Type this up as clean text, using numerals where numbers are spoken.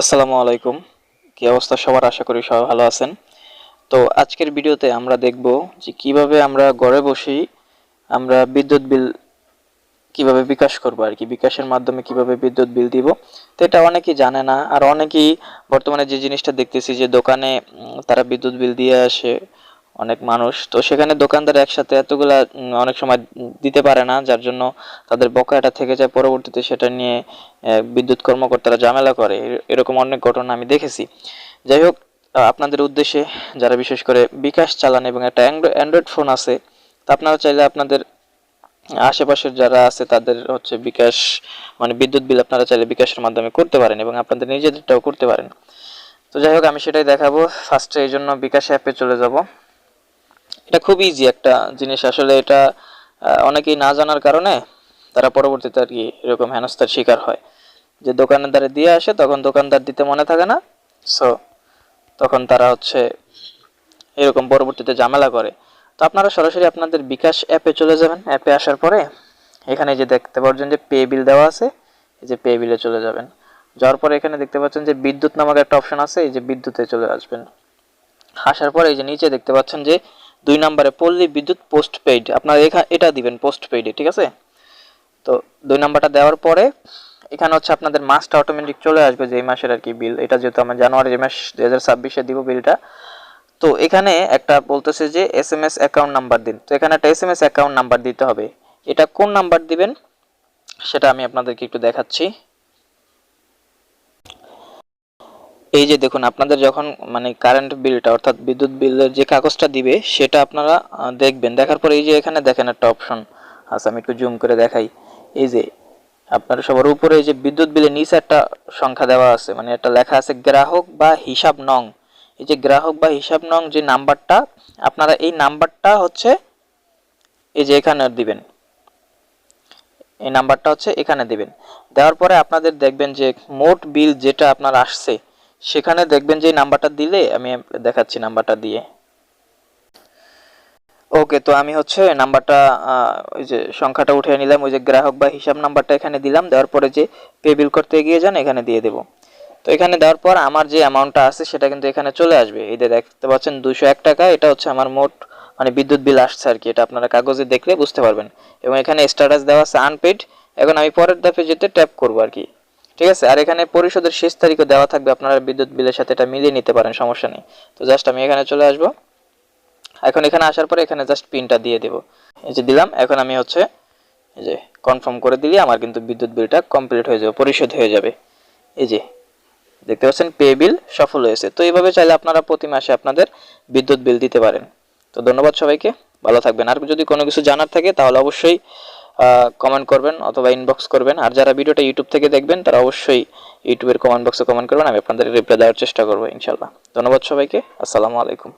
আসসালামু আলাইকুম। কি অবস্থা সবার? আশা করি সবাই ভালো আছেন। তো আজকের ভিডিওতে আমরা দেখব যে কিভাবে আমরা ঘরে বসেই আমরা বিদ্যুৎ বিল কিভাবে বিকাশ করব আর কি, বিকাশের মাধ্যমে কিভাবে বিদ্যুৎ বিল দিব। তো এটা অনেকেই জানে না, আর অনেকেই বর্তমানে যে জিনিসটা দেখতেছি যে দোকানে তারা বিদ্যুৎ বিল দিয়ে আসে অনেক মানুষ। তো সেখানে দোকানদার একসাথে এতগুলা অনেক সময় দিতে পারে না, যার জন্য তাদের বকেয়াটা থেকে যায়। পরবর্তীতে সেটা নিয়ে বিদ্যুৎ কর্মকর্তারা ঝামেলা করে। এরকম অনেক ঘটনা আমি দেখেছি। যাই হোক, আপনাদের উদ্দেশ্যে যারা বিশেষ করে বিকাশ চালান এবং একটা অ্যান্ড্রয়েড ফোন আছে, তা আপনারা চাইলে আপনাদের আশেপাশের যারা আছে তাদের হচ্ছে বিকাশ মানে বিদ্যুৎ বিল আপনারা চাইলে বিকাশের মাধ্যমে করতে পারেন এবং আপনাদের নিজেদেরটাও করতে পারেন। তো যাই হোক, আমি সেটাই দেখাবো। ফার্স্টে এই জন্য বিকাশ অ্যাপে চলে যাব। এটা খুব ইজি একটা জিনিস আসলে। এটা অনেকেই না জানার কারণে তারা পরবর্তীতে আর কি এরকম হেনস্থার শিকার হয়, যে দোকানদারে দিয়ে আসে, তখন দোকানদার দিতে মনে থাকে না। সো তখন তারা হচ্ছে এরকম পরবর্তীতে ঝামেলা করে। তো আপনারা সরাসরি আপনাদের বিকাশ অ্যাপে চলে যাবেন। অ্যাপে আসার পরে এখানে যে দেখতে পাচ্ছেন যে পে বিল দেওয়া আছে, এই যে পে বিলে চলে যাবেন। যাওয়ার পরে এখানে দেখতে পাচ্ছেন যে বিদ্যুৎ নামক একটা অপশন আছে, এই যে বিদ্যুতে চলে আসবেন। আসার পরে এই যে নিচে দেখতে পাচ্ছেন যে 2 নম্বরে পল্লী বিদ্যুৎ পোস্ট পেইড, আপনারা এটা দিবেন পোস্ট পেইডে, ঠিক আছে। তো 2 নম্বরটা দেওয়ার পরে এখানে হচ্ছে আপনাদের মাসটা অটোমেটিক চলে আসবে, যে এই মাসের আর কি বিল। এটা যেহেতু আমরা জানুয়ারি মাস 2026-এ দিব বিলটা। তো এখানে একটা বলতেছে যে SMS অ্যাকাউন্ট নাম্বার দিন। তো এখানে একটা SMS অ্যাকাউন্ট নাম্বার দিতে হবে। এটা কোন নাম্বার দিবেন সেটা আমি আপনাদেরকে একটু দেখাচ্ছি। এই যে দেখুন, আপনাদের যখন মানে কারেন্ট বিলটা অর্থাৎ বিদ্যুৎ বিলের যে কাগজটা দিবে সেটা আপনারা দেখবেন। দেখার পরে এই যে এখানে দেখেন একটা অপশন আছে, আমি একটু জুম করে দেখাই। এই যে আপনার সবার উপরে এই যে বিদ্যুৎ বিলের নিচে একটা সংখ্যা দেওয়া আছে, মানে একটা লেখা আছে গ্রাহক বা হিসাব নং। এই যে গ্রাহক বা হিসাব নং যে নাম্বারটা, আপনারা এই নাম্বারটা হচ্ছে এই যে এখানে দিবেন। এই নাম্বারটা হচ্ছে এখানে দিবেন। দেওয়ার পরে আপনাদের দেখবেন যে মোট বিল যেটা আপনার আসছে, সেখানে দেখবেন যে নাম্বারটা দিলে, আমি দেখাচ্ছি নাম্বারটা দিয়ে। ওকে, তো আমি হচ্ছে নাম্বারটা ওই যে সংখ্যাটা উঠিয়ে নিলাম, ওই যে গ্রাহক বা হিসাব নাম্বারটা এখানে দিলাম। দেওয়ার পরে যে পে বিল করতে এগিয়ে যান, এখানে দিয়ে দেব। তো এখানে দেওয়ার পর আমার যে অ্যামাউন্টটা আছে সেটা কিন্তু এখানে চলে আসবে। এই যে দেখতে পাচ্ছেন 201 টাকা, এটা হচ্ছে আমার মোট মানে বিদ্যুৎ বিল আসছে আর কি। এটা আপনারা কাগজে দেখলে বুঝতে পারবেন। এবং এখানে স্ট্যাটাস দেওয়া আছে আনপেইড। এখন আমি পরের ধাপে যেতে ট্যাপ করব আর কি, ঠিক আছে। আর এখানে পরিশোধের শেষ তারিখও দেওয়া থাকবে, আপনারা বিদ্যুৎ বিলের সাথে এটা মিলিয়ে নিতে পারেন, সমস্যা নেই। তো জাস্ট আমি এখানে চলে আসব। এখন এখানে আসার পরে এখানে জাস্ট পিনটা দিয়ে দেব। এই যে দিলাম। এখন আমি হচ্ছে এই যে কনফার্ম করে দিলে আমার কিন্তু বিদ্যুৎ বিলটা কমপ্লিট হয়ে যাবে, পরিশোধ হয়ে যাবে। এই যে দেখতে পাচ্ছেন পে বিল সফল হয়েছে। তো এইভাবে চাইলে আপনারা প্রতি মাসে আপনাদের বিদ্যুৎ বিল দিতে পারেন। তো ধন্যবাদ সবাইকে, ভালো থাকবেন। আর যদি কোনো কিছু জানার থাকে তাহলে অবশ্যই কমেন্ট করবেন অথবা ইনবক্স করবেন। আর যারা ভিডিওটা ইউটিউব থেকে দেখবেন তারা অবশ্যই ইউটিউবের কমেন্ট বক্সে কমেন্ট করবেন, আমি আপনাদের রিপ্লাই দেওয়ার চেষ্টা করবো ইনশাল্লাহ। ধন্যবাদ সবাইকে, আসসালামু আলাইকুম।